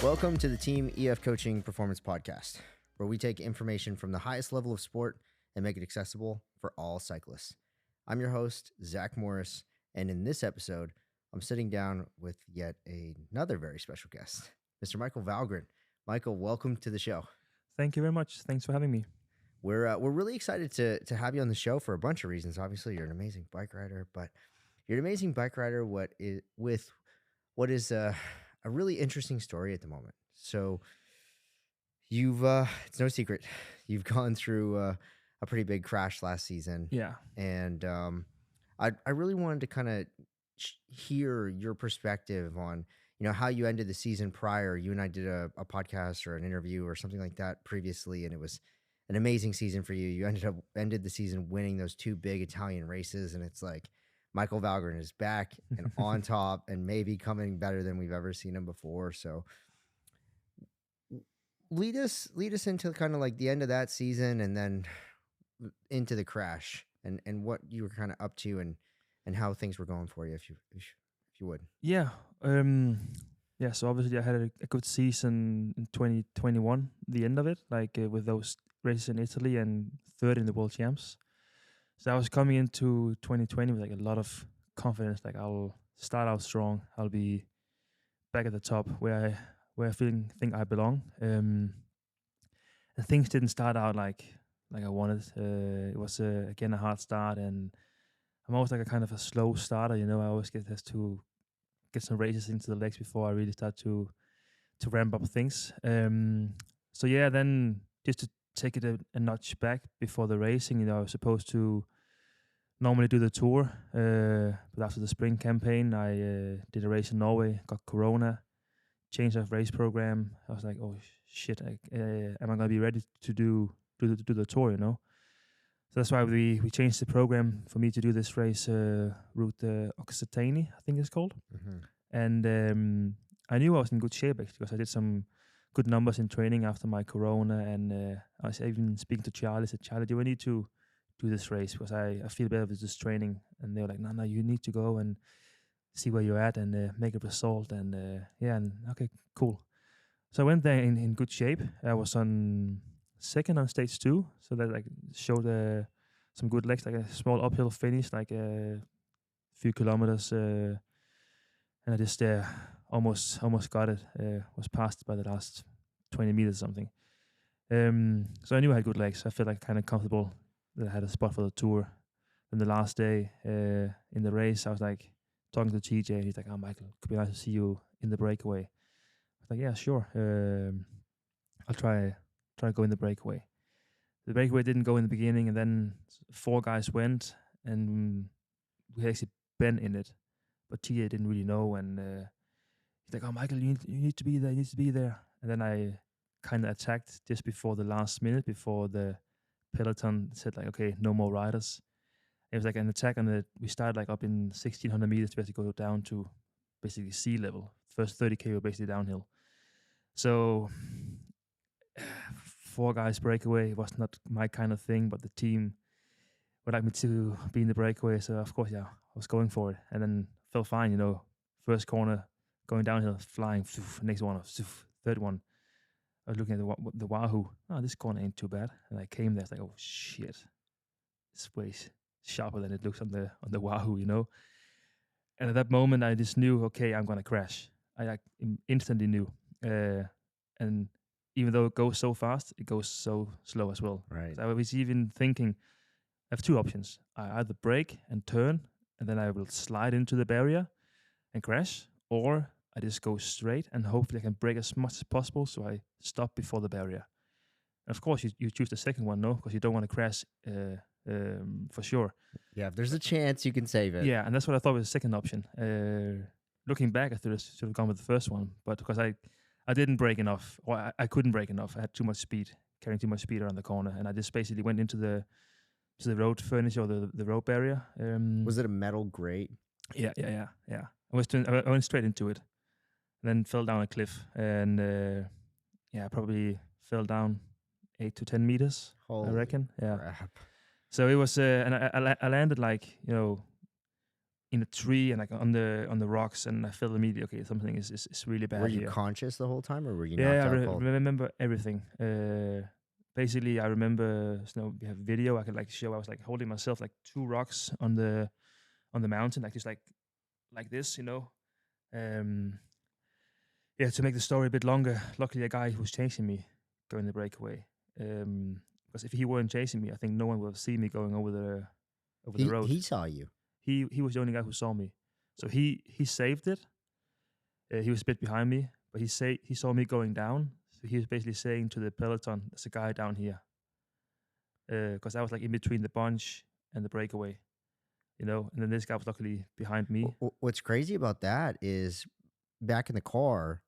Welcome to the Team EF Coaching Performance Podcast, where we take information from the highest level of sport and make it accessible for all cyclists. I'm your host, Zach Morris, and in this episode, I'm sitting down with yet another very special guest, Mr. Michael Valgren. Michael, welcome to the show. Thank you very much. Thanks for having me. We're really excited to have you on the show for a bunch of reasons. Obviously, you're an amazing bike rider, but you're an amazing bike rider with what is a really interesting story at the moment. So you've it's no secret you've gone through a pretty big crash last season. Yeah. And I really wanted to kind of hear your perspective on how you ended the season prior. You and I did a podcast or an interview or something like that previously, and it was an amazing season for you. You ended the season winning those two big Italian races, and it's like Michael Valgren is back and on top and maybe coming better than we've ever seen him before. So lead us into kind of like the end of that season and then into the crash and what you were kind of up to and how things were going for you, if you would. Yeah. So obviously I had a good season in 2021, the end of it, with those races in Italy and third in the World Champs. So I was coming into 2020 with a lot of confidence. I'll start out strong. I'll be back at the top where I think I belong. And things didn't start out like I wanted. It was again a hard start, and I'm always a kind of a slow starter. I always has to get some races into the legs before I really start to ramp up things. So yeah, then just to take it a notch back before the racing, I was supposed to normally do the tour, but after the spring campaign, I did a race in Norway, got Corona, changed of race program. I was like, oh shit, am I gonna be ready to do the tour? So that's why we changed the program for me to do this race, Route Occitanie, I think it's called. Mm-hmm. And I knew I was in good shape actually, because I did some good numbers in training after my Corona, and I was even speaking to Charlie. I said, Charlie, do I need to do this race because I feel better with this training? And they were like, no, you need to go and see where you're at and make a result. And okay, cool. So I went there in good shape. I was on second on stage 2, so that showed some good legs, a small uphill finish, a few kilometers, and I just almost got it. Was passed by the last 20 meters or something. So I knew I had good legs. I felt kind of comfortable that I had a spot for the tour. Then the last day in the race, I was talking to TJ. He's like, "Oh, Michael, could be nice to see you in the breakaway." I was like, "Yeah, sure. I'll try go in the breakaway." The breakaway didn't go in the beginning, and then 4 guys went, and we had actually Ben in it, but TJ didn't really know. And he's like, "Oh, Michael, you need to be there. You need to be there." And then I kind of attacked just before the last minute, before the peloton said okay, no more riders. It was an attack on it. We started up in 1,600 meters to basically go down to basically sea level. First 30K were basically downhill. So 4 guys breakaway was not my kind of thing, but the team would like me to be in the breakaway. So of course, yeah, I was going for it, and then felt fine. First corner going downhill, flying. Next one, third one. I was looking at the Wahoo. Oh, this corner ain't too bad. And I came there, it's oh shit, this way's sharper than it looks on the Wahoo, And at that moment, I just knew, okay, I'm gonna crash. I instantly knew. And even though it goes so fast, it goes so slow as well. Right. So I was even thinking, I have 2 options. I either brake and turn, and then I will slide into the barrier and crash, or I just go straight and hopefully I can brake as much as possible so I stop before the barrier. And of course, you choose the second one, no? Because you don't want to crash for sure. Yeah, if there's a chance, you can save it. Yeah, and that's what I thought was the second option. Looking back, I should have gone with the first one, but because I didn't brake enough, or I couldn't brake enough. I had too much speed, carrying too much speed around the corner, and I just basically went into the road furniture or the road barrier. Was it a metal grate? Yeah. I went straight into it, and then fell down a cliff, and I probably fell down 8 to 10 meters. Holy I reckon. Yeah. crap. So it was, and I landed in a tree and like on the rocks, and I felt immediately, okay, something is really Were bad you here. conscious the whole time, or were you Yeah, knocked out cold? remember everything. Basically, I remember, we have video. I could like show. I was like holding myself like two rocks on the mountain, like just like this, you know. Um, yeah, to make the story a bit longer, luckily a guy who was chasing me going the breakaway. Because if he weren't chasing me, I think no one would have seen me going over the road. He saw you. He was the only guy who saw me, so he saved it. He was a bit behind me, but he saw me going down. So he was basically saying to the peloton, "There's a guy down here," because I was like in between the bunch and the breakaway, you know. And then this guy was luckily behind me. What's crazy about that is back in the car,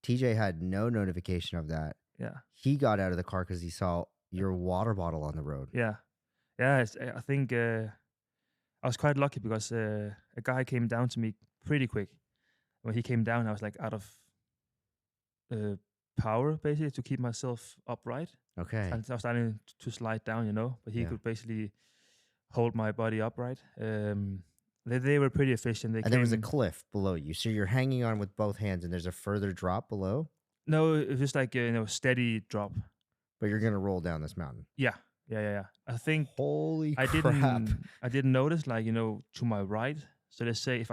TJ had no notification of that. Yeah, He got out of the car because he saw your water bottle on the road. yeah, yeah. I think I was quite lucky because a guy came down to me pretty quick. When he came down, I was like out of uh, power basically to keep myself upright, Okay. and I was starting to slide down, you know. But he Yeah. could basically hold my body upright. They were pretty efficient. They And there was a came. cliff below you. So you're hanging on with both hands and there's a further drop below, No, it was just like steady drop. but you're going to roll down this mountain. Yeah, yeah. I think Holy I crap. didn't notice, like, you know, to my right. So let's say if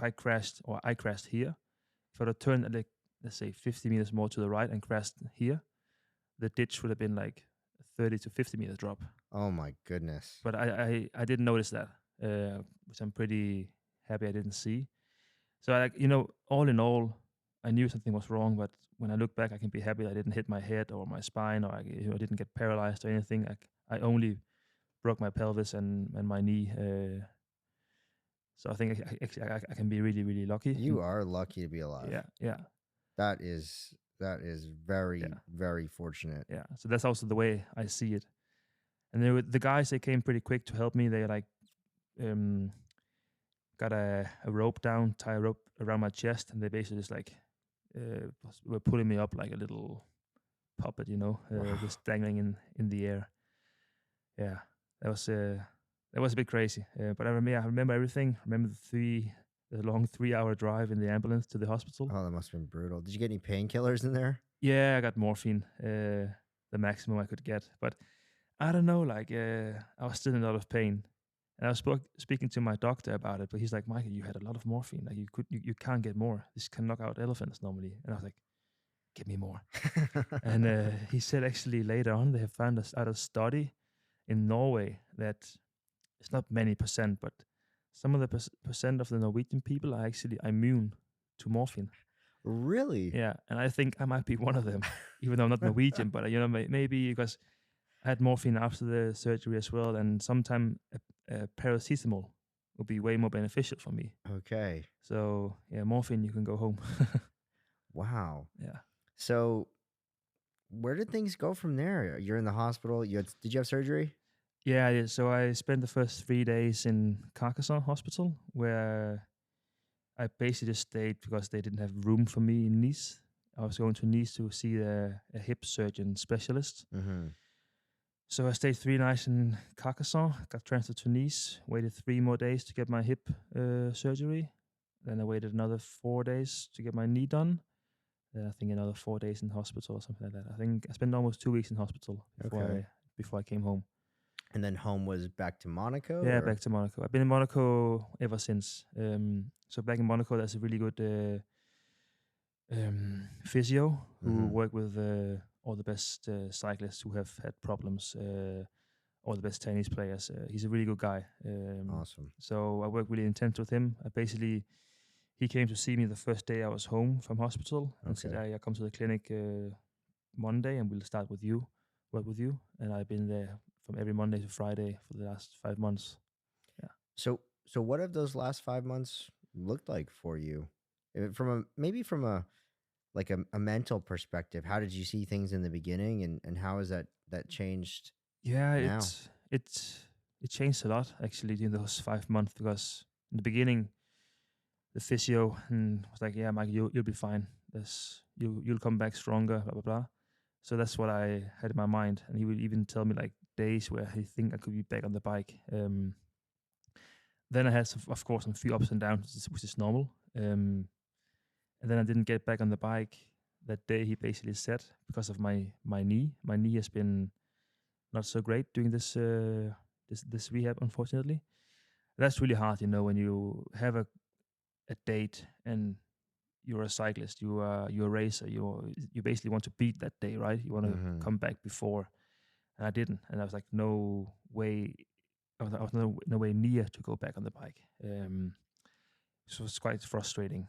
I crashed, or I crashed here, if I would turn like, let's say 50 meters more to the right and crashed here, the ditch would have been like 30 to 50 meter drop. Oh my goodness. But I didn't notice that, which I'm pretty happy I didn't see. So I, like, you know, all in all, I knew something was wrong. But when I look back, I can be happy I didn't hit my head or my spine, or I didn't get paralyzed or anything. I only broke my pelvis and my knee. So I think I can be really, really lucky. You are lucky to be alive. Yeah, yeah, That is very, yeah, very fortunate. yeah. So that's also the way I see it. And the guys, they came pretty quick to help me. They like um, got a rope down, tie a rope around my chest, and they basically just like were pulling me up like a little puppet, you know, Wow. just dangling in the air. Yeah, that was a bit crazy. But I remember everything. I remember the long 3 hour drive in the ambulance to the hospital. Oh, that must have been brutal. Did you get any painkillers in there? Yeah, I got morphine, the maximum I could get. But I don't know, like I was still in a lot of pain. And I was speaking to my doctor about it, but he's like, Michael, you had a lot of morphine. Like you can't get more. This can knock out elephants normally. And I was like, give me more. And he said actually later on they have found out a study in Norway that it's not many percent, but some of the percent of the Norwegian people are actually immune to morphine. Really? Yeah, and I think I might be one of them, even though I'm not Norwegian. But you know, maybe because I had morphine after the surgery as well, and sometime a paracetamol would be way more beneficial for me. Okay. So yeah, morphine, you can go home. Wow. Yeah. So where did things go from there? You're in the hospital. Did you have surgery? Yeah, I did. So I spent the first 3 days in Carcassonne Hospital, where I basically just stayed because they didn't have room for me in Nice. I was going to Nice to see a hip surgeon specialist. Mm-hmm. So I stayed 3 nights in Carcassonne, got transferred to Nice, waited 3 more days to get my hip surgery. Then I waited another 4 days to get my knee done. Then I think another 4 days in hospital or something like that. I think I spent almost 2 weeks in hospital Okay. before I came home. And then home was back to Monaco, Yeah, or? back to Monaco. I've been in Monaco ever since. So back in Monaco, there's a really good physio who Mm-hmm. work with all the best cyclists who have had problems, all the best tennis players. He's a really good guy. Awesome. So I worked really intense with him. He came to see me the first day I was home from hospital and said, Okay. I come to the clinic Monday and we'll start with you, work with you. And I've been there from every Monday to Friday for the last 5 months. Yeah. So what have those last 5 months looked like for you? From a like a mental perspective, how did you see things in the beginning, and how has that changed Yeah, now? it changed a lot actually during those 5 months because in the beginning the physio was like, "Yeah, Mike, you'll be fine. You'll come back stronger." Blah blah blah. So that's what I had in my mind, and he would even tell me like days where he think I could be back on the bike. then I had, some, of course, some few ups and downs, which is normal. And then I didn't get back on the bike that day. He basically said, because of my knee. My knee has been not so great doing this rehab, unfortunately. That's really hard, when you have a date and you're a cyclist, you're a racer, you basically want to beat that day, right? You want to Hmm. come back before, and I didn't, and I was like, no way, I was no way near to go back on the bike. So it's quite frustrating.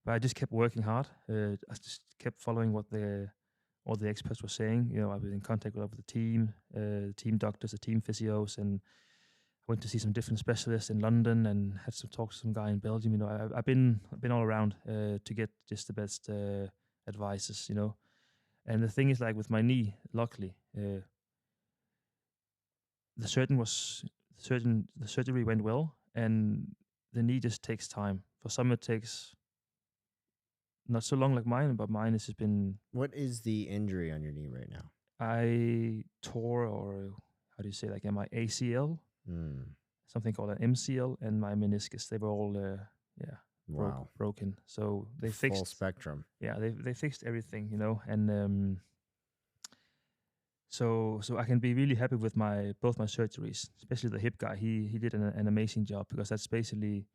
But I just kept working hard. I just kept following what all the experts were saying. I was in contact with the team doctors, the team physios, and I went to see some different specialists in London and had some talks to some guy in Belgium. I've been all around to get just the best advices. And the thing is, like with my knee, luckily, the surgeon was the surgery went well, and the knee just takes time. For some, it takes not so long like mine, but mine has just been. What is the injury on your knee right now? I tore, or how do you say, like my ACL, Mm. something called an MCL, and my meniscus. They were all yeah, Wow. broken. So The they full fixed. spectrum. Yeah, they fixed everything, and so I can be really happy with my both my surgeries, especially the hip guy. He did an amazing job, because that's basically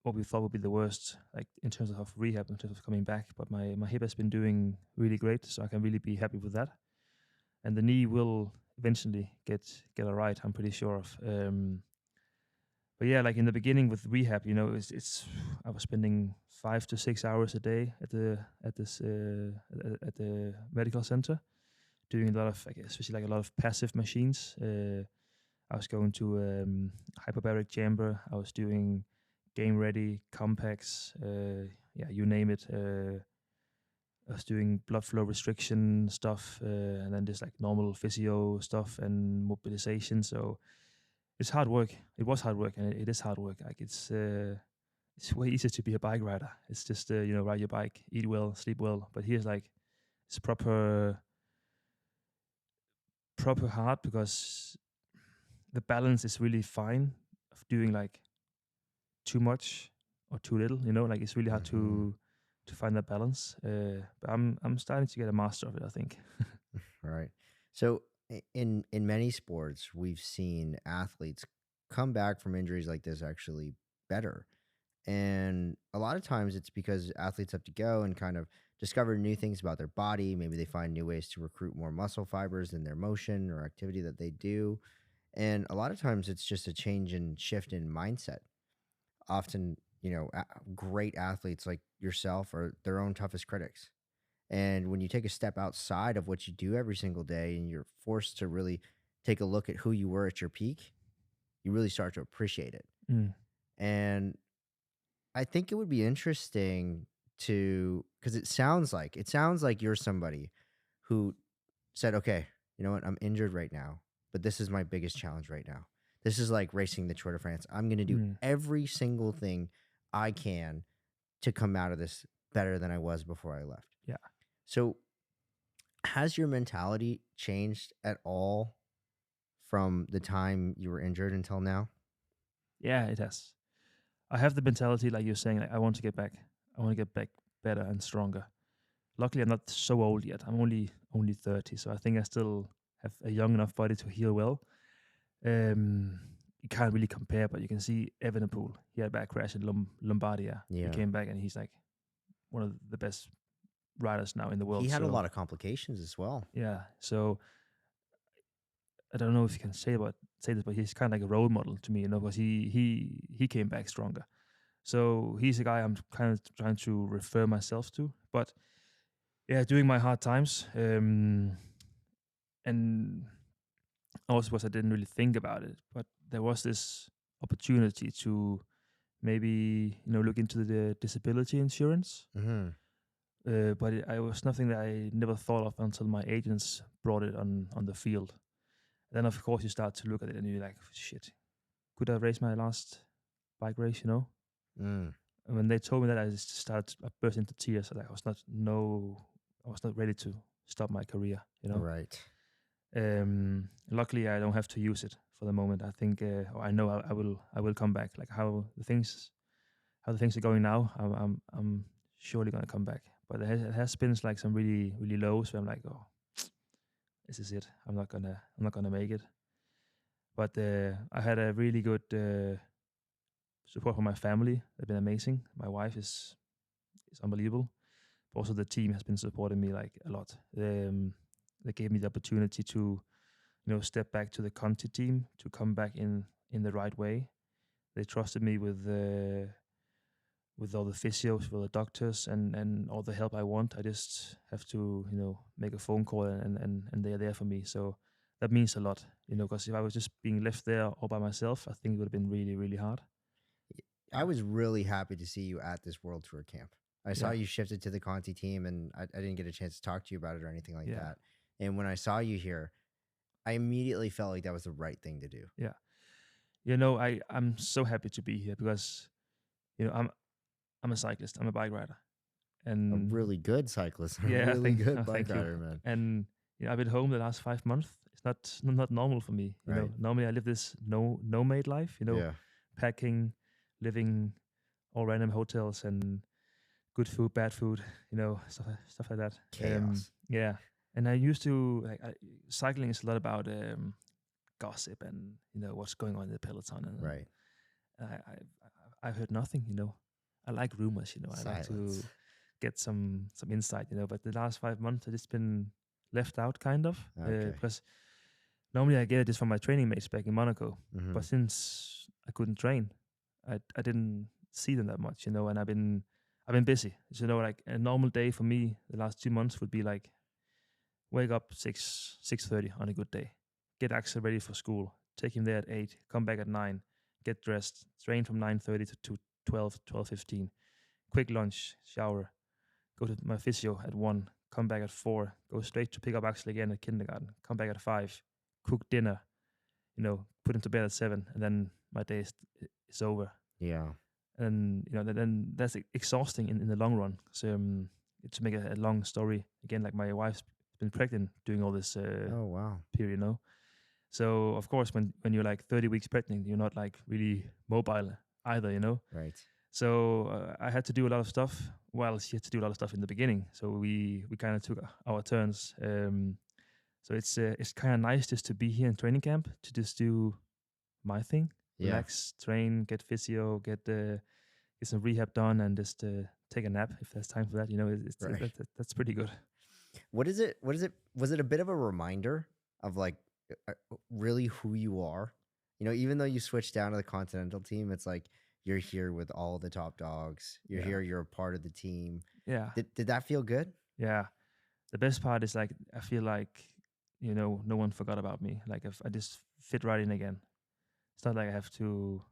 what we thought would be the worst, like in terms of rehab, in terms of coming back. But my hip has been doing really great, so I can really be happy with that. And the knee will eventually get all right. I'm pretty sure of. But yeah, like in the beginning with rehab, it's I was spending 5 to 6 hours a day at the medical center, doing a lot of, like, especially like a lot of passive machines. I was going to hyperbaric chamber. I was doing game ready compacts. Yeah, you name it. I was doing blood flow restriction stuff, and then just like normal physio stuff and mobilization. So it's hard work. It was hard work, and it is hard work. Like it's way easier to be a bike rider. It's just ride your bike, eat well, sleep well. But here's like it's proper hard, because the balance is really fine of doing like too much or too little. Like it's really hard Hmm. to find that balance. But I'm starting to get a master of it, I think. Right. So in many sports, we've seen athletes come back from injuries like this actually better. And a lot of times it's because athletes have to go and kind of discover new things about their body. Maybe they find new ways to recruit more muscle fibers in their motion or activity that they do. And a lot of times it's just a change in shift in mindset. Often, great athletes like yourself are their own toughest critics. And when you take a step outside of what you do every single day and you're forced to really take a look at who you were at your peak, you really start to appreciate it. Mm, And I think it would be interesting to, because it sounds like you're somebody who said, okay, you know what, I'm injured right now, but this is my biggest challenge right now. This is like racing the Tour de France. I'm going to do mm, every single thing I can to come out of this better than I was before I left. yeah, So, has your mentality changed at all from the time you were injured until now? yeah, it has. I have the mentality, like you're saying, like I want to get back. I want to get back better and stronger. Luckily, I'm not so old yet. I'm only 30, so I think I still have a young enough body to heal well. You can't really compare, but you can see Evenepoel. He had a back crash in Lombardia. He Yeah. came back, and he's like one of the best riders now in the He world. had a So lot of complications as well. yeah, so I don't know if you can say this, but he's kind of like a role model to me, because he came back stronger. So he's a guy I'm kind of trying to refer myself to. But yeah, during my hard times, and also because I didn't really think about it, but there was this opportunity to maybe look into the disability insurance. Hmm. But I was nothing that I never thought of until my agents brought it on the field. Then of course you start to look at it and you're like, shit, could I race my last bike race? Mm. And when they told me that, I just started, I burst into tears. Like I was not ready to stop my career. Right. Luckily, I don't have to use it for the moment. I think, or I know I will come back. Like how the things are going now, I'm surely gonna come back. But it has been like some really really lows where I'm like, oh, this is it. I'm not gonna make it. But I had a really good support from my family. They've been amazing. My wife is unbelievable. But also the team has been supporting me like a lot. They gave me the opportunity to step back to the Conti team to come back in the right way. They trusted me with all the physios, with the doctors, and all the help I want. I just have to make a phone call, and they are there for me. So that means a lot, because if I was just being left there all by myself, I think it would have been really really hard. I Yeah, was really happy to see you at this World Tour camp. I saw yeah, you shifted to the Conti team, and I didn't get a chance to talk to you about it or anything like yeah, that. And when I saw you here, I immediately felt like that was the right thing to do. yeah. I'm so happy to be here because I'm a cyclist. I'm a bike rider, A and really good cyclist, a yeah, really good oh, bike thank you. rider, man. And I've been home the last 5 months. It's not normal for me. Right. Normally I live this nomad life. Yeah. Packing, living all random hotels and good food, bad food. Stuff like that. Chaos. Yeah. And I used to cycling is a lot about gossip and what's going on in the peloton, and Right. I heard nothing. I like rumors. I like Silence. to get some insight. But the last 5 months I've just been left out, kind of, Okay. because normally I get it just from my training mates back in Monaco. Hmm. But since I couldn't train, I didn't see them that much. And I've been busy. So, like a normal day for me, the last 2 months would be like wake up 6:30 on a good day, get Axel ready for school, take him there at 8, come back at 9, get dressed, train from 9:30 to 12:15, quick lunch, shower, go to my physio at 1, come back at 4, go straight to pick up Axel again at kindergarten, come back at 5, cook dinner, put him to bed at 7, and then my day is over. Yeah. And then that's exhausting in the long run. So to make a long story again, like my wife's been pregnant during all this Oh, wow. period. So of course, when you're like 30 weeks pregnant, you're not like really mobile either. Right. So I had to do a lot of stuff while she had to do a lot of stuff in the beginning. So we kind of took our turns. So it's kind of nice just to be here in training camp to just do my thing, Yeah. relax, train, get physio, get some rehab done, and just take a nap if there's time for that. Right. That's pretty good. What is it? What is it? Was it a bit of a reminder of like really who you are? Even though you switched down to the Continental team, it's like you're here with all the top dogs. You're Yeah, here. You're a part of the team. yeah, Did that feel good? yeah. The best part is like I feel like no one forgot about me. Like if I just fit right in again. It's not like I have to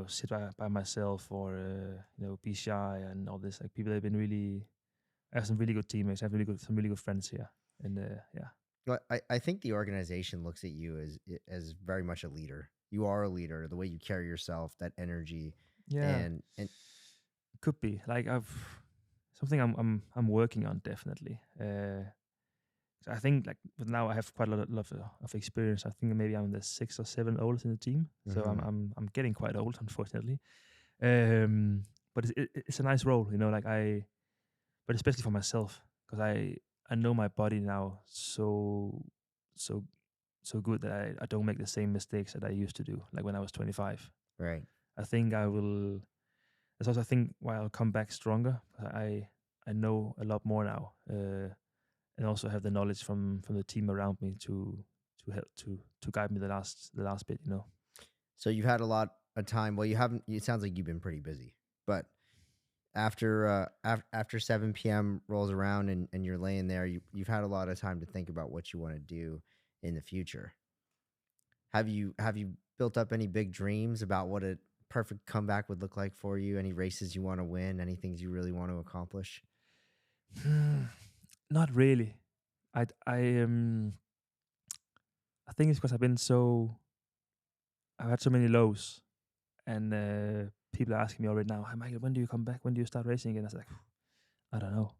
sit by myself or be shy and all this. Like people have been really. I have some really good teammates. I have some really good friends here, and yeah, Well, I think the organization looks at you as very much a leader. You are a leader. The way you carry yourself, that energy, yeah. and Could be like I've something I'm working on definitely. So I think like but now I have quite a lot of experience. I think maybe I'm the 6 or 7 oldest in the team, so I'm mhm, I'm I'm getting quite old, unfortunately. Um, but it's a nice role, like but especially for myself because I know my body now so so good that I don't make the same mistakes that I used to do, like when I was 25. right. I think I will. That's also I think why I'll come back stronger. I know a lot more now, and also have the knowledge from the team around me to help to guide me the last bit. So you've had a lot of time. Well, you haven't. It sounds like you've been pretty busy, but after 7 p.m. rolls around and you're laying there, you've had a lot of time to think about what you want to do in the future. Have you built up any big dreams about what a perfect comeback would look like for you? Any races you want to win? Any things you really want to accomplish? Not really. I think it's because I've had so many lows, and people are asking me already now, "Hey Michael, when do you come back? When do you start racing again?" I was like, I don't know.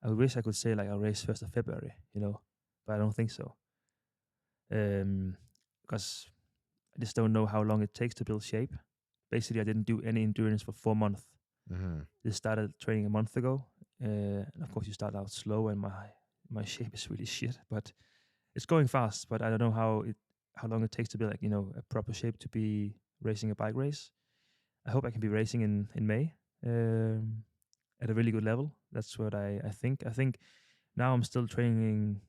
I wish I could say like I'll race 1st of February, but I don't think so. Um, because I just don't know how long it takes to build shape. Basically, I didn't do any endurance for 4 months. Hmm. Just started training a month ago. And of course, you start out slow, and my shape is really shit. But it's going fast. But I don't know how long it takes to be like a proper shape to be racing a bike race. I hope I can be racing in May um, at a really good level. That's what I think. I think now I'm still training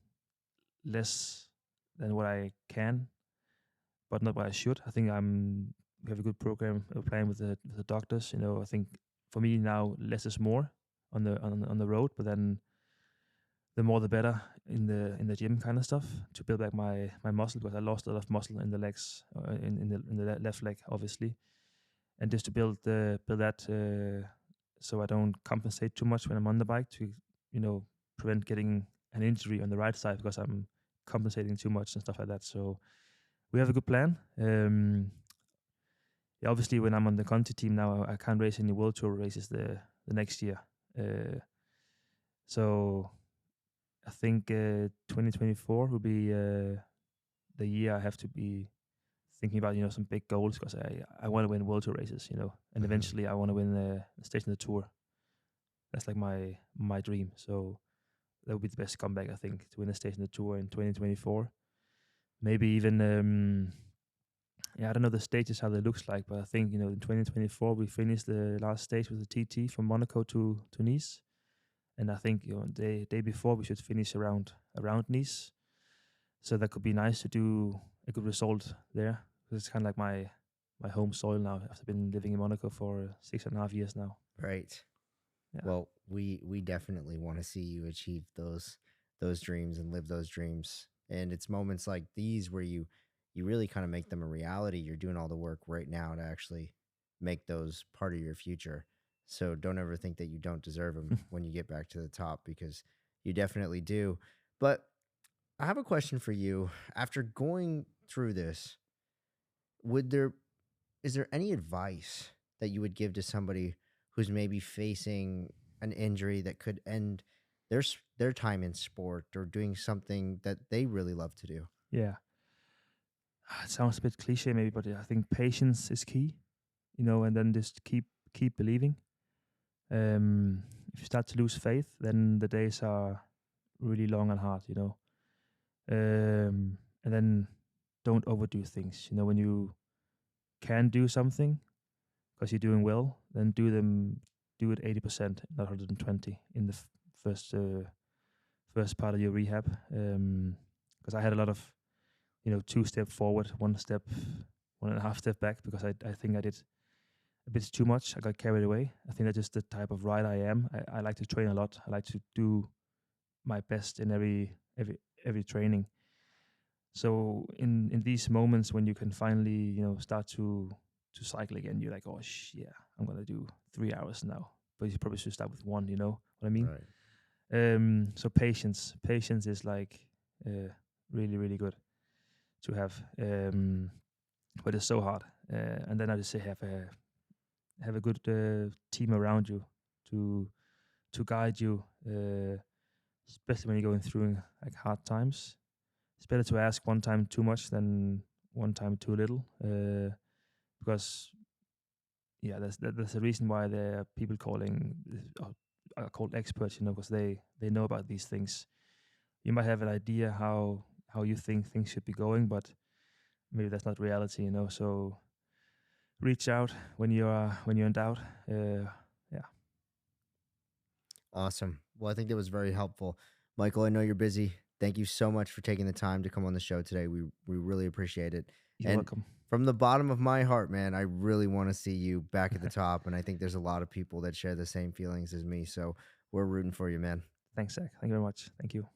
less than what I can, but not what I should. I think we have a good program plan with the doctors. I think for me now less is more on the road, but then the more the better in the gym kind of stuff to build back my muscle, because I lost a lot of muscle in the legs, in the left leg obviously, and just to build that so I don't compensate too much when I'm on the bike to prevent getting an injury on the right side because I'm compensating too much and stuff like that. So we have a good plan. Yeah, obviously, when I'm on the Conti team now, I can't race any World Tour races the next year. So I think 2024 will be the year I have to be thinking about some big goals, because I want to win World Tour races, and Hmm. eventually I want to win the stage in the Tour. That's like my dream. So that would be the best comeback, I think, to win a stage in the Tour in 2024. Maybe even yeah, I don't know the stages how they looks like, but I think in 2024 we finished the last stage with the TT from Monaco to Nice, and I think the day before we should finish around Nice. So that could be nice to do a good result there, because it's kind of like my home soil now. After been living in Monaco for 6.5 years now. Right. Yeah. Well, we definitely want to see you achieve those dreams and live those dreams. And it's moments like these where you really kind of make them a reality. You're doing all the work right now to actually make those part of your future. So don't ever think that you don't deserve them when you get back to the top, because you definitely do. But I have a question for you. After going through this, would there is there any advice that you would give to somebody who's maybe facing an injury that could end their time in sport or doing something that they really love to do? Yeah. It sounds a bit cliche maybe, but I think patience is key. And then just keep believing. If you start to lose faith, then the days are really long and hard. And then don't overdo things. When you can do something because you're doing well, then do it 80%, not 120 in the first part of your rehab. Because I had a lot of 2 step forward, 1 step, 1.5 step back, because I think I did a bit too much. I got carried away. I think that's just the type of rider I am. I like to train a lot. I like to do my best in every training. So in these moments when you can finally start to cycle again, you're like, oh yeah, I'm gonna do 3 hours now. But you probably should start with one. You know what I mean? Right. So patience is like really really good to have. But it's so hard. And then I just say have a good team around you to guide you, especially when you're going through like hard times. It's better to ask one time too much than one time too little, because yeah, that's the reason why there are people are called experts, because they know about these things. You might have an idea how you think things should be going, but maybe that's not reality. So reach out when you're in doubt. Yeah, Awesome. Well, I think that was very helpful. Michael, I know you're busy. Thank you so much for taking the time to come on the show today. We really appreciate it. you're And welcome. from the bottom of my heart, man, I really want to see you back at the top. And I think there's a lot of people that share the same feelings as me. So we're rooting for you, man. Thanks, Zach. Thank you very much. Thank you.